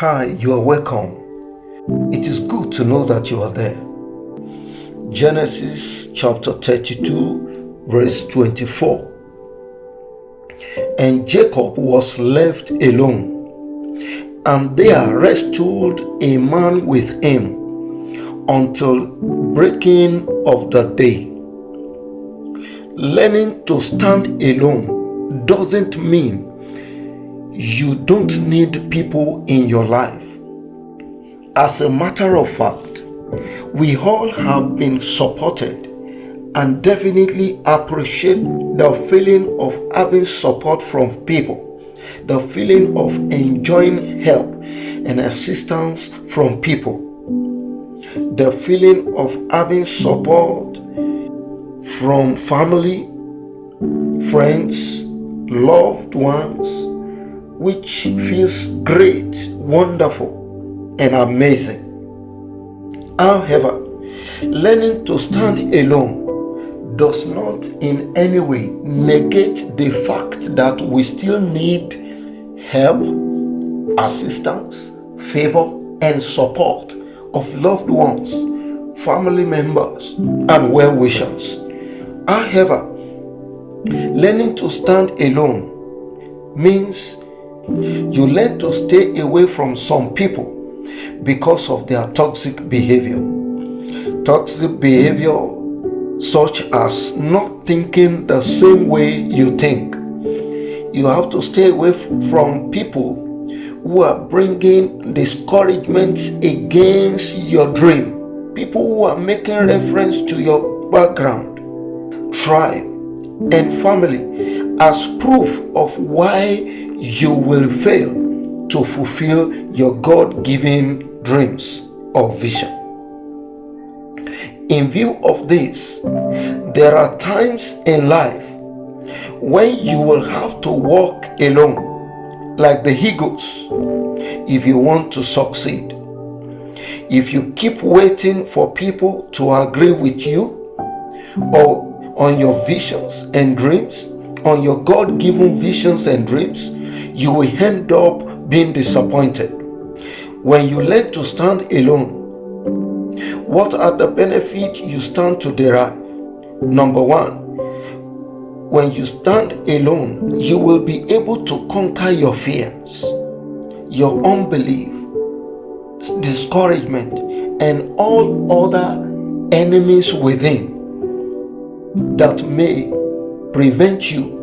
Hi, you are welcome. It is good to know that you are there. Genesis chapter 32, verse 24. And Jacob was left alone, and there wrestled a man with him until breaking of the day. Learning to stand alone doesn't mean you don't need people in your life. As a matter of fact, we all have been supported and definitely appreciate the feeling of having support from people, the feeling of enjoying help and assistance from people, the feeling of having support from family, friends, loved ones, which feels great, wonderful, and amazing. However, learning to stand alone does not in any way negate the fact that we still need help, assistance, favor, and support of loved ones, family members, and well wishers. However, learning to stand alone means you learn to stay away from some people because of their toxic behavior. Toxic behavior such as not thinking the same way you think. You have to stay away from people who are bringing discouragement against your dream. People who are making reference to your background, tribe, and family as proof of why you will fail to fulfill your God-given dreams or vision. In view of this, there are times in life when you will have to walk alone, like the eagles, if you want to succeed. If you keep waiting for people to agree with you or on your visions and dreams, on your God-given visions and dreams, you will end up being disappointed. When you learn to stand alone, what are the benefits you stand to derive? Number one, when you stand alone, you will be able to conquer your fears, your unbelief, discouragement, and all other enemies within that may prevent you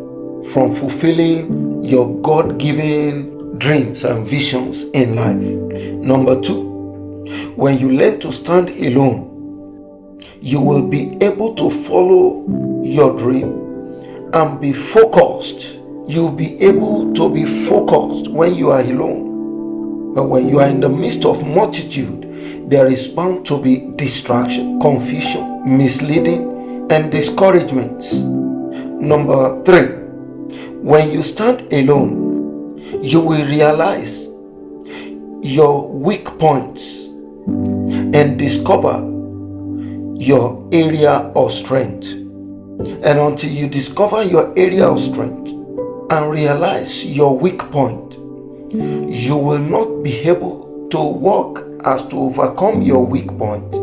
from fulfilling your God-given dreams and visions in life. Number two, when you learn to stand alone, you will be able to follow your dream and be focused. You'll be able to be focused when you are alone. But when you are in the midst of multitude, there is bound to be distraction, confusion, misleading, and discouragements. Number three, when you stand alone, you will realize your weak points and discover your area of strength. And until you discover your area of strength and realize your weak point, you will not be able to work as to overcome your weak point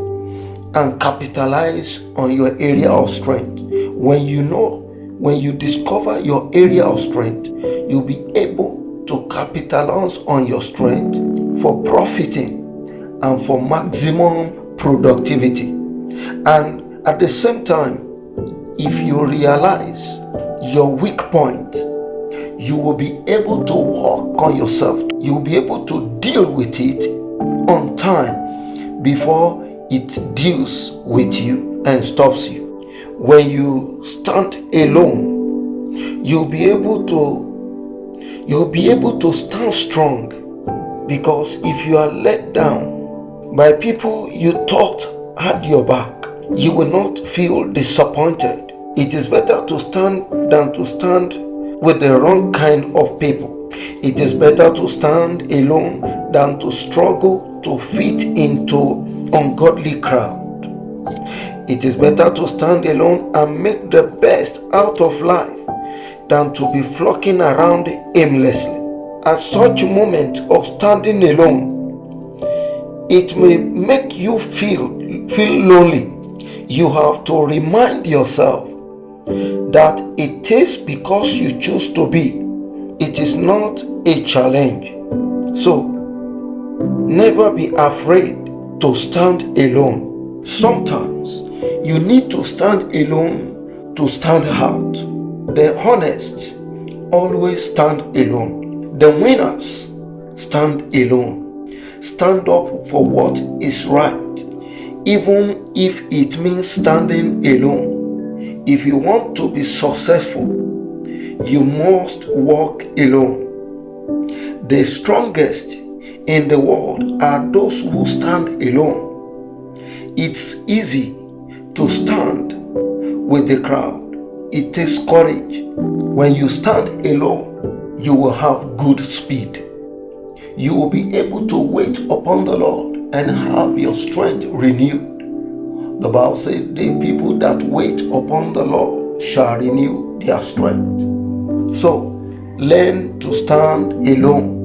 and capitalize on your area of strength. When you discover your area of strength, you'll be able to capitalize on your strength for profiting and for maximum productivity. And at the same time, if you realize your weak point, you will be able to work on yourself. You will be able to deal with it on time before it deals with you and stops you. When you stand alone, you'll be able to stand strong, because if you are let down by people you thought had your back, you will not feel disappointed. It is better to stand than to stand with the wrong kind of people. It is better to stand alone than to struggle to fit into ungodly crowd. It is better to stand alone and make the best out of life than to be flocking around aimlessly. at such a moment of standing alone, it may make you feel lonely. You have to remind yourself that it is because you choose to be. It is not a challenge. So, never be afraid to stand alone. Sometimes you need to stand alone to stand out. The honest always stand alone. The winners stand alone. Stand up for what is right, even if it means standing alone. If you want to be successful, you must walk alone. The strongest in the world are those who stand alone. It's easy to stand with the crowd. It takes courage. When you stand alone, you will have good speed. You will be able to wait upon the Lord and have your strength renewed. The Bible says, the people that wait upon the Lord shall renew their strength. So, learn to stand alone.